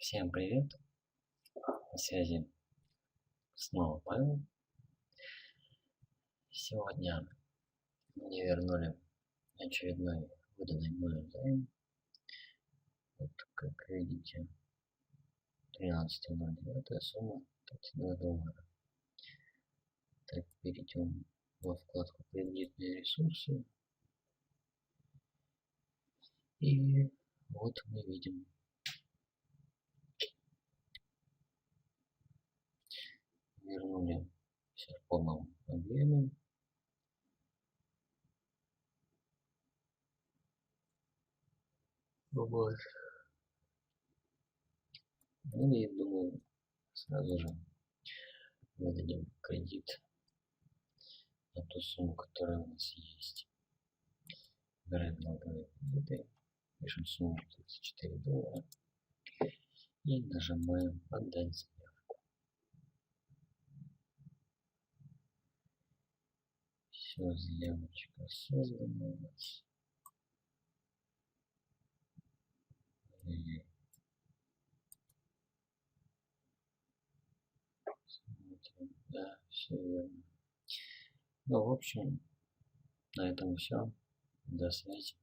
Всем привет! На связи снова Павел. Сегодня мне вернули очередной выданный мною займ. Вот, как видите, 13.09, сумма $32. Так, перейдем во вкладку «Кредитные ресурсы». И вот мы видим вернули все в полном объеме. Вот. Ну и думаю, сразу же выдадим кредит на ту сумму, которая у нас есть. Выбираем налоговые кредиты, пишем сумму $34 и нажимаем «Подать заявку». Все, заявочка создана у нас. Смотрим, да, все верно. Ну, в общем, на этом все. До связи.